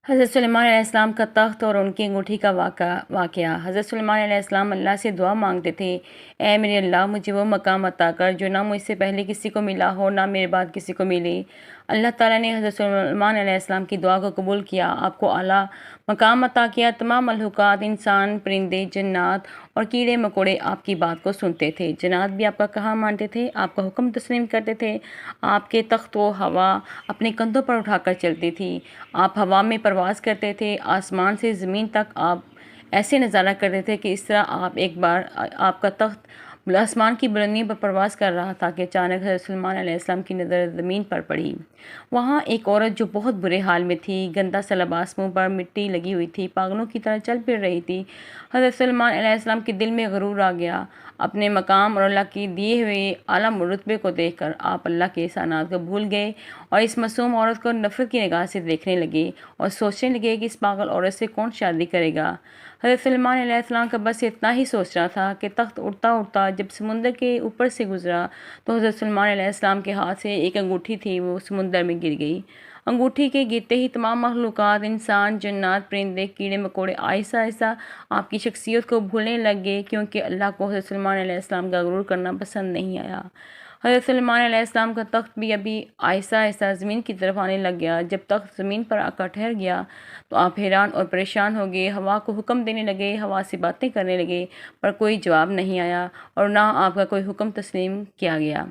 حضرت سلیمان علیہ السلام کا تخت اور ان کی انگوٹھی کا واقعہ۔ حضرت سلیمان علیہ السلام اللہ سے دعا مانگتے تھے، اے میرے اللہ، مجھے وہ مقام عطا کر جو نہ مجھ سے پہلے کسی کو ملا ہو، نہ میرے بعد کسی کو ملے۔ اللہ تعالیٰ نے حضرت سلیمان علیہ السلام کی دعا کو قبول کیا، آپ کو اعلیٰ مقام عطا کیا۔ تمام مخلوقات، انسان، پرندے، جنات اور کیڑے مکوڑے آپ کی بات کو سنتے تھے۔ جنات بھی آپ کا کہا مانتے تھے، آپ کا حکم تسلیم کرتے تھے۔ آپ کے تخت و ہوا اپنے کندھوں پر اٹھا کر چلتی تھی۔ آپ ہوا میں پرواز کرتے تھے، آسمان سے زمین تک آپ ایسے نظارہ کرتے تھے کہ اس طرح ایک بار آپ کا تخت آسمان کی بلندیوں پر پرواز کر رہا تھا کہ اچانک حضرت سلیمان علیہ السلام کی نظر زمین پر پڑی۔ وہاں ایک عورت جو بہت برے حال میں تھی، گندا سا لباس، منہ پر مٹی لگی ہوئی تھی، پاگلوں کی طرح چل پھر رہی تھی۔ حضرت سلیمان علیہ السلام کے دل میں غرور آ گیا۔ اپنے مقام اور اللہ کے دیے ہوئے اعلیٰ رتبے کو دیکھ کر آپ اللہ کے احسانات کو بھول گئے اور اس معصوم عورت کو نفرت کی نگاہ سے دیکھنے لگے اور سوچنے لگے کہ اس پاگل عورت سے کون شادی کرے گا۔ حضرت سلیمان علیہ السلام کا بس اتنا ہی سوچنا تھا کہ تخت اڑتا اڑتا جب سمندر کے اوپر سے گزرا تو حضرت سلیمان علیہ السلام کے ہاتھ سے ایک انگوٹھی تھی، وہ سمندر میں گر گئی۔ انگوٹھی کے گرتے ہی تمام مخلوقات، انسان، جنات، پرندے، کیڑے مکوڑے آہستہ آہستہ آپ کی شخصیت کو بھولنے لگ گئے، کیونکہ اللہ کو حضرت سلیمان علیہ السلام کا غرور کرنا پسند نہیں آیا۔ حضرت سلیمان علیہ السلام کا تخت بھی ابھی آہستہ آہستہ زمین کی طرف آنے لگ گیا۔ جب تخت زمین پر آ کر ٹھہر گیا تو آپ حیران اور پریشان ہو گئے، ہوا کو حکم دینے لگے، ہوا سے باتیں کرنے لگے، پر کوئی جواب نہیں آیا اور نہ آپ کا کوئی حکم تسلیم کیا گیا۔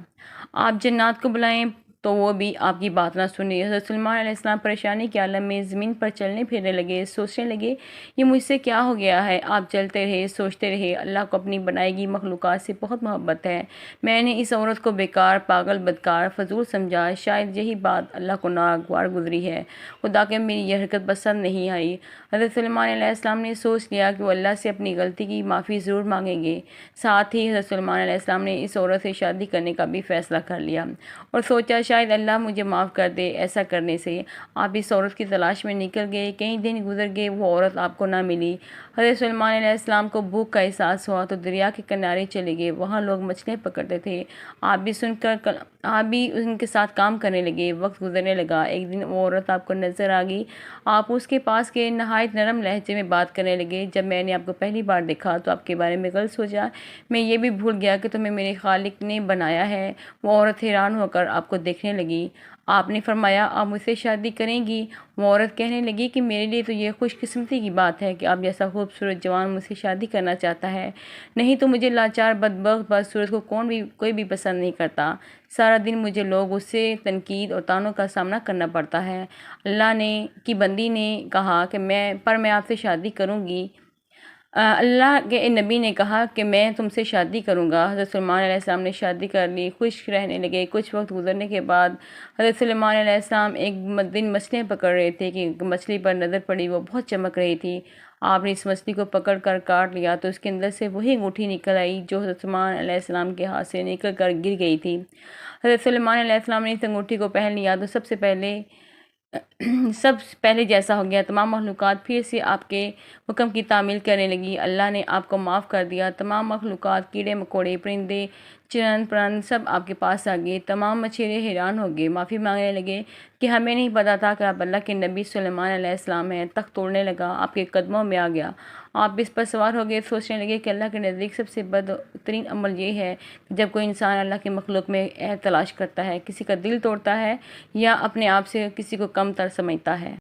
آپ جنات کو بلائیں تو وہ بھی آپ کی بات نہ سنی۔ حضرت سلیمان علیہ السلام پریشانی کے عالم میں زمین پر چلنے پھرنے لگے، سوچنے لگے یہ مجھ سے کیا ہو گیا ہے۔ آپ چلتے رہے، سوچتے رہے، اللہ کو اپنی بنائی گئی مخلوقات سے بہت محبت ہے، میں نے اس عورت کو بیکار، پاگل، بدکار، فضول سمجھا، شاید یہی بات اللہ کو ناگوار گزری ہے، خدا کے میری یہ حرکت پسند نہیں آئی۔ حضرت سلیمان علیہ السلام نے سوچ لیا کہ وہ اللہ سے اپنی غلطی کی معافی ضرور مانگیں گے۔ ساتھ ہی حضرت سلیمان علیہ السلام نے اس عورت سے شادی کرنے کا بھی فیصلہ کر لیا اور سوچا شاید اللہ مجھے معاف کر دے ایسا کرنے سے۔ آپ اس عورت کی تلاش میں نکل گئے، کئی دن گزر گئے، وہ عورت آپ کو نہ ملی۔ حضرت سلیمان علیہ السلام کو بھوک کا احساس ہوا تو دریا کے کنارے چلے گئے، وہاں لوگ مچھلیاں پکڑتے تھے، آپ بھی ان کے ساتھ کام کرنے لگے۔ وقت گزرنے لگا، ایک دن وہ عورت آپ کو نظر آ گئی، آپ اس کے پاس گئے، نہایت نرم لہجے میں بات کرنے لگے۔ جب میں نے آپ کو پہلی بار دیکھا تو آپ کے بارے میں غلط سوچا، میں یہ بھی بھول گیا کہ تمہیں میرے خالق نے بنایا ہے۔ وہ عورت حیران ہو کر آپ کو دیکھنے لگی۔ آپ نے فرمایا آپ مجھ سے شادی کریں گی؟ وہ عورت کہنے لگی کہ میرے لیے تو یہ خوش قسمتی کی بات ہے کہ آپ جیسا خوبصورت جوان مجھ سے شادی کرنا چاہتا ہے، نہیں تو مجھے لاچار، بدبخت، بدصورت کو کوئی بھی پسند نہیں کرتا۔ سارا دن مجھے لوگ اس سے تنقید اور طعنوں کا سامنا کرنا پڑتا ہے۔ اللہ کی بندی نے کہا کہ میں آپ سے شادی کروں گی۔ اللہ کے نبی نے کہا کہ میں تم سے شادی کروں گا۔ حضرت سلیمان علیہ السلام نے شادی کر لی، خوش رہنے لگے۔ کچھ وقت گزرنے کے بعد حضرت سلیمان علیہ السلام ایک دن مچھلیاں پکڑ رہے تھے کہ مچھلی پر نظر پڑی، وہ بہت چمک رہی تھی۔ آپ نے اس مچھلی کو پکڑ کر کاٹ لیا تو اس کے اندر سے وہی انگوٹھی نکل آئی جو حضرت سلیمان علیہ السلام کے ہاتھ سے نکل کر گر گئی تھی۔ حضرت سلیمان علیہ السلام نے اس انگوٹھی کو پہن لیا تو سب پہلے جیسا ہو گیا، تمام مخلوقات پھر سے آپ کے حکم کی تعمیل کرنے لگی۔ اللہ نے آپ کو معاف کر دیا، تمام مخلوقات، کیڑے مکوڑے، پرندے، چرند پرند سب آپ کے پاس آ گئے۔ تمام مچھلیاں حیران ہو گئے، معافی مانگنے لگے کہ ہمیں نہیں پتا تھا کہ آپ اللہ کے نبی سلیمان علیہ السلام ہیں۔ تخت توڑنے لگا، آپ کے قدموں میں آ گیا، آپ اس پر سوار ہو گئے، سوچنے لگے کہ اللہ کے نزدیک سب سے بدترین عمل یہ ہے کہ جب کوئی انسان اللہ کے مخلوق میں عیب تلاش کرتا ہے، کسی کا دل توڑتا ہے یا اپنے آپ سے کسی کو کم تر سمجھتا ہے۔